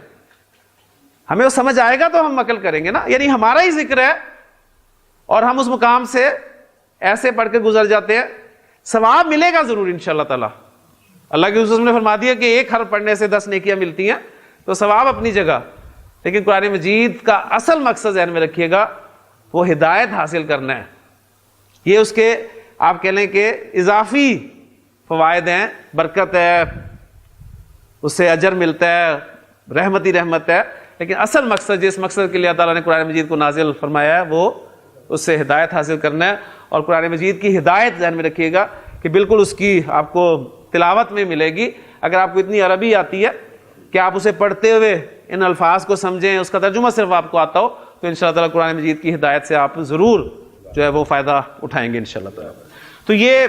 ہمیں وہ سمجھ آئے گا تو ہم عقل کریں گے نا. یعنی ہمارا ہی ذکر ہے اور ہم اس مقام سے ایسے پڑھ کے گزر جاتے ہیں. ثواب ملے گا ضرور انشاءاللہ تعالیٰ. اللہ کے رسول نے فرما دیا کہ ایک حرف پڑھنے سے 10 نیکیاں ملتی ہیں, تو ثواب اپنی جگہ. لیکن قرآن مجید کا اصل مقصد ذہن میں رکھیے گا, وہ ہدایت حاصل کرنا ہے. یہ اس کے آپ کہہ لیں کہ اضافی فوائد ہیں, برکت ہے, اس سے اجر ملتا ہے, رحمت ہی رحمت ہے. لیکن اصل مقصد جس مقصد کے لیے اللہ تعالیٰ نے قرآن مجید کو نازل فرمایا ہے وہ اس سے ہدایت حاصل کرنا ہے. اور قرآن مجید کی ہدایت ذہن میں رکھیے گا کہ بالکل اس کی آپ کو تلاوت میں ملے گی. اگر آپ کو اتنی عربی آتی ہے کہ آپ اسے پڑھتے ہوئے ان الفاظ کو سمجھیں, اس کا ترجمہ صرف آپ کو آتا ہو, تو انشاءاللہ تعالیٰ قرآن مجید کی ہدایت سے آپ ضرور جو ہے وہ فائدہ اٹھائیں گے انشاءاللہ تعالیٰ. تو یہ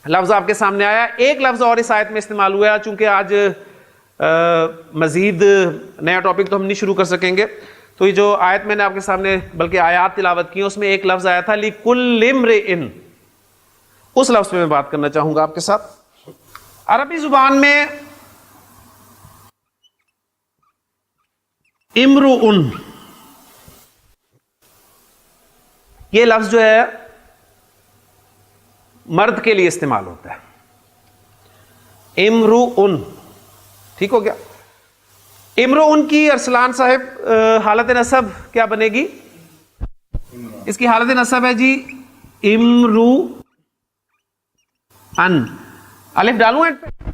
لفظ آپ کے سامنے آیا. ایک لفظ اور اس آیت میں استعمال ہوا ہے, چونکہ آج مزید نیا ٹاپک تو ہم نہیں شروع کر سکیں گے, تو یہ جو آیت میں نے آپ کے سامنے بلکہ آیات تلاوت کی, اس میں ایک لفظ آیا تھا لِكُلِّ امْرِئٍ, اس لفظ پہ میں بات کرنا چاہوں گا آپ کے ساتھ. عربی زبان میں امرؤن یہ لفظ جو ہے مرد کے لیے استعمال ہوتا ہے. امرؤن, ٹھیک ہو گیا. امرؤن کی ارسلان صاحب حالت نصب کیا بنے گی؟ اس کی حالت نصب ہے جی امرؤن. الف ڈالوں اینڈ پہ,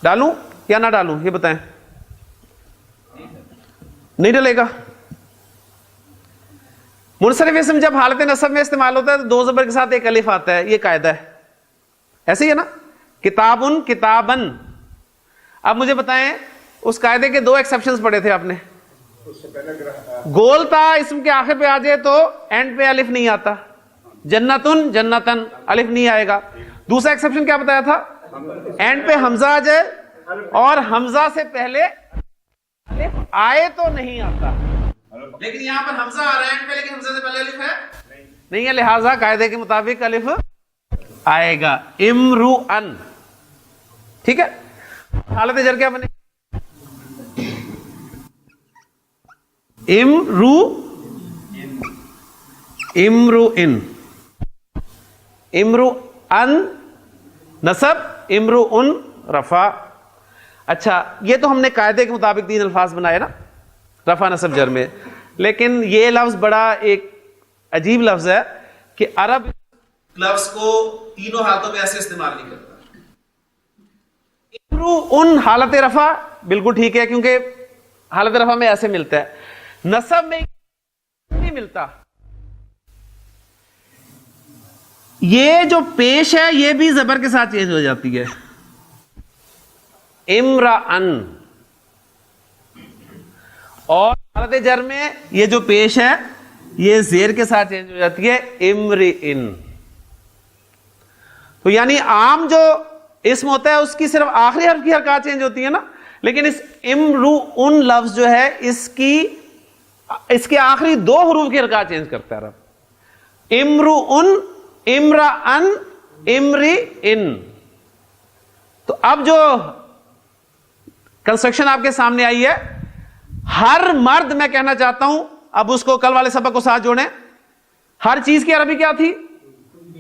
ڈالوں یا نہ ڈالوں یہ بتائیں. نہیں ڈلے گا. منصرف اسم جب حالت نصب میں استعمال ہوتا ہے تو 2 زبر کے ساتھ ایک الف آتا ہے, یہ قاعدہ ہے. ایسے ہی ہے نا, کتابن کتابن. اب مجھے بتائیں اس قاعدے کے 2 ایکسیپشنز پڑھے تھے آپ نے. گول تا اسم کے آخر پہ آ جائے تو اینڈ پہ الف نہیں آتا. جنتن جنتن الف نہیں آئے گا. دوسرا ایکسیپشن کیا بتایا تھا؟ اینڈ پہ حمزہ آ جائے اور حمزہ سے پہلے الف آئے تو نہیں آتا. لیکن یہاں پر حمزہ آ رہا ہے اینڈ پہ, لیکن حمزہ سے پہلے الف ہے نہیں ہے, لہذا قاعدے کے مطابق الف آئے گا. امرؤن, ٹھیک ہے. حالت جر کیا بنے؟ امرؤن. امرؤن نصب, امرؤن رفع. اچھا یہ تو ہم نے قاعدے کے مطابق 3 الفاظ بنائے نا رفع نصب جر میں, لیکن یہ لفظ بڑا ایک عجیب لفظ ہے کہ عرب لفظ کو تینوں حالتوں میں ایسے استعمال نہیں کرتا. امرؤن حالت رفع بالکل ٹھیک ہے کیونکہ حالت رفع میں ایسے ملتا ہے, نصب میں نہیں ملتا. یہ جو پیش ہے یہ بھی زبر کے ساتھ چینج ہو جاتی ہے. امرأن, اور حالت جر میں یہ جو پیش ہے یہ زیر کے ساتھ چینج ہو جاتی ہے امرئن. تو یعنی عام جو اسم ہوتا ہے اس کی صرف آخری حرف کی حرکات چینج ہوتی ہے نا, لیکن اس امرؤن لفظ جو ہے اس کے آخری 2 حروف کی حرکات چینج کرتا ہے رب. امرؤن, امرأن, امرئن. تو اب جو کنسٹرکشن آپ کے سامنے آئی ہے, ہر مرد, میں کہنا چاہتا ہوں اب اس کو کل والے سبق کو ساتھ جوڑیں, ہر چیز کی عربی کیا تھی؟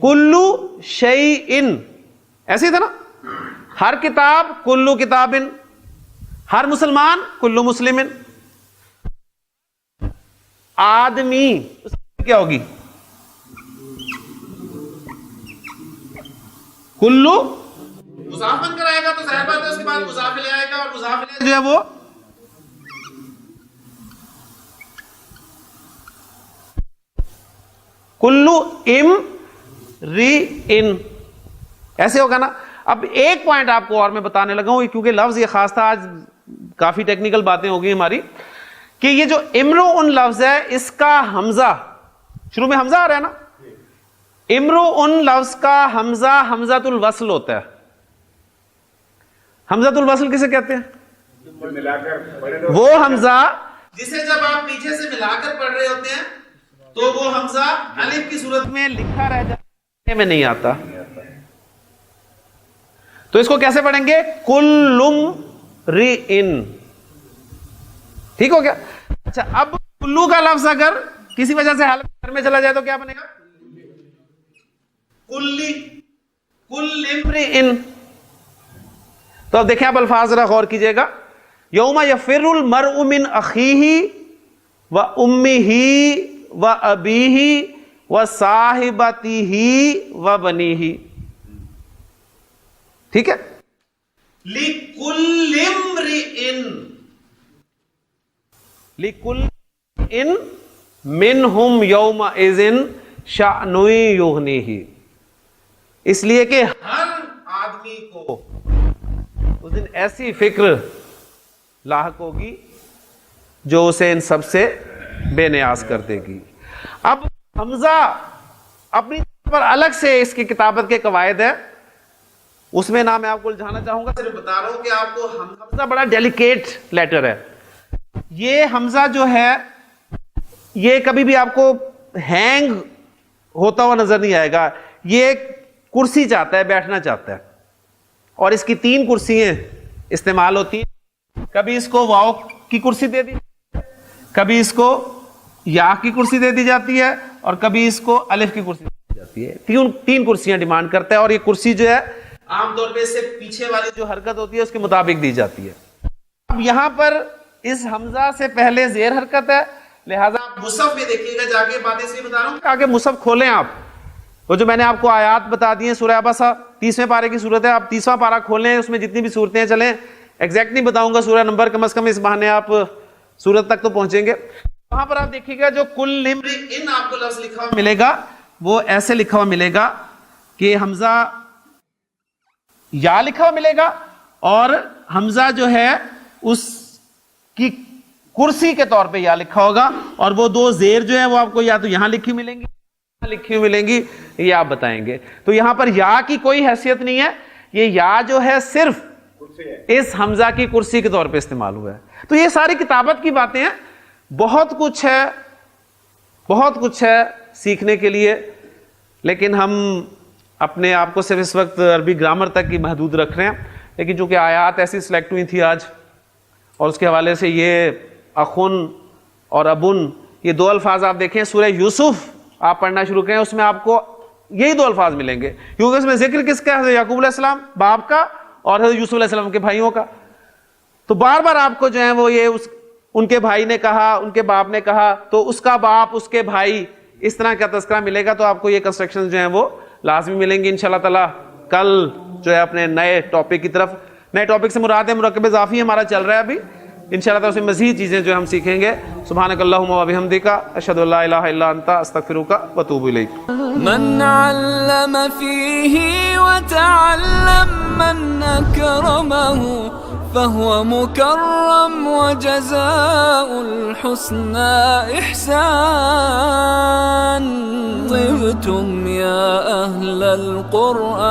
کلو شیئن. ایسے ہی تھا نا, ہر کتاب کلو کتابن, ہر مسلمان کلو مسلمن. آدمی کیا ہوگی؟ کلو مضاف بن کر آئے گا, تو ظاہر بات ہے اس کے بعد مضاف لے آئے گا, اور مضاف لے جو ہے وہ کلو امرئن ایسے ہوگا نا. اب ایک پوائنٹ آپ کو اور میں بتانے لگا ہوں, کیونکہ لفظ یہ خاص تھا, آج کافی ٹیکنیکل باتیں ہو گئی ہماری, کہ یہ جو امرؤن لفظ ہے اس کا حمزہ, شروع میں حمزہ آ رہا ہے نا, امرؤن لفظ کا حمزہ حمزۃ الوصل ہوتا ہے. حمزۃ الوصل کسے کہتے ہیں؟ وہ حمزہ جسے جب آپ پیچھے سے ملا کر پڑھ رہے ہوتے ہیں تو وہ حمزہ الف کی صورت میں لکھا رہ جاتا میں نہیں آتا. تو اس کو کیسے پڑھیں گے؟ کلم رئن. ٹھیک ہو گیا. اچھا, اب کلو کا لفظ اگر کسی وجہ سے حالت میں چلا جائے تو کیا بنے گا؟ کلی, کل امرئن. تو اب دیکھیں, آپ الفاظ ذرا غور کیجئے گا. یوم یفر المرء من اخیہ و امہ و ابیہ و صاحبتہ و بنیہ. ٹھیک ہے. لِكُلِّ امْرِئٍ, لِكُلِّ امْرِئٍ مِّنْهُمْ يَوْمَئِذٍ شَأْنٌ يُغْنِيهِ. اس لیے کہ ہر آدمی کو اس دن ایسی فکر لاحق ہوگی جو اسے ان سب سے بے نیاز کر دے گی. اب حمزہ اپنی پر الگ سے اس کی کتابت کے قواعد ہے, اس میں نہ میں آپ کو الجھانا چاہوں گا, صرف بتا رہا ہوں کہ آپ کو حمزہ بڑا ڈیلیکیٹ لیٹر ہے. یہ حمزہ جو ہے یہ کبھی بھی آپ کو ہینگ ہوتا ہوا نظر نہیں آئے گا. یہ کرسی چاہتا ہے, بیٹھنا چاہتا ہے, اور اس کی 3 کرسیاں استعمال ہوتی ہیں. کبھی اس کو واو کی کرسی دے دی, کبھی اس کو یا کی کرسی دے دی جاتی ہے, اور کبھی اس کو الف کی کرسی دی جاتی ہے. 3 کرسیاں ڈیمانڈ کرتا ہے, اور یہ کرسی جو ہے عام طور پہ اس سے پیچھے والی جو حرکت ہوتی ہے اس کے مطابق دی جاتی ہے. اب یہاں پر اس حمزہ سے پہلے زیر حرکت ہے, لہذا آپ مصحف میں دیکھیے گا, جا کے باتیں سے بتا رہا ہوں, آگے مصحف کھولیں آپ. وہ جو میں نے آپ کو آیات بتا دی ہیں, سورہ عبسہ 30ویں پارے کی صورت ہے, آپ 30واں پارہ کھولیں, اس میں جتنی بھی صورتیں چلیں, ایگزیکٹ نہیں بتاؤں گا سورہ نمبر, کم از کم اس بہانے آپ صورت تک تو پہنچیں گے. وہاں پر آپ دیکھیے گا جو کل امرئن آپ کو لفظ لکھا ہوا ملے گا وہ ایسے لکھا ہوا ملے گا کہ حمزہ یا لکھا ہوا ملے گا, اور حمزہ جو ہے اس کی کرسی کے طور پہ یا لکھا ہوگا, اور وہ 2 زیر جو ہے وہ آپ کو یا تو یہاں لکھی ملیں گی, لکھی ہوئی ملیں گی, یہ آپ بتائیں گے. تو یہاں پر یا کی کوئی حیثیت نہیں ہے, یہ یا جو ہے صرف اس حمزہ کی کرسی کے طور پہ استعمال ہوا ہے. تو یہ ساری کتابت کی باتیں ہیں, بہت کچھ ہے, بہت کچھ ہے سیکھنے کے لیے, لیکن ہم اپنے آپ کو صرف اس وقت عربی گرامر تک ہی محدود رکھ رہے ہیں. لیکن چونکہ آیات ایسی سلیکٹ ہوئی تھی آج, اور اس کے حوالے سے یہ اخن اور ابن, یہ 2 الفاظ آپ دیکھیں, سورہ یوسف آپ پڑھنا شروع کریں, اس میں آپ کو یہی 2 الفاظ ملیں گے, کیونکہ اس میں ذکر کس کا ہے؟ حضرت یعقوب علیہ السلام باپ کا, اور حضرت یوسف علیہ السلام کے بھائیوں کا. تو بار بار آپ کو جو ہے وہ یہ ان کے بھائی نے کہا, ان کے باپ نے کہا, تو اس کا باپ, اس کے بھائی, اس طرح کا تذکرہ ملے گا. تو آپ کو یہ کنسٹرکشن جو ہیں وہ لازمی ملیں گی انشاءاللہ تعالی. کل جو ہے اپنے نئے ٹاپک کی طرف, نئے ٹاپک سے مراد ہے مرکب اضافی ہمارا چل رہا ہے ابھی, انشاءاللہ تعالی اس میں مزید چیزیں جو ہم سیکھیں گے. سبحانک اللہم و بحمدک, اشہد ان لا الہ الا انت, استغفرک و اتوب الیک. من علم فيه وتعلم من أكرمه فهو مكرم وجزاء الحسنى إحسان. طبتم يا أهل القرآن.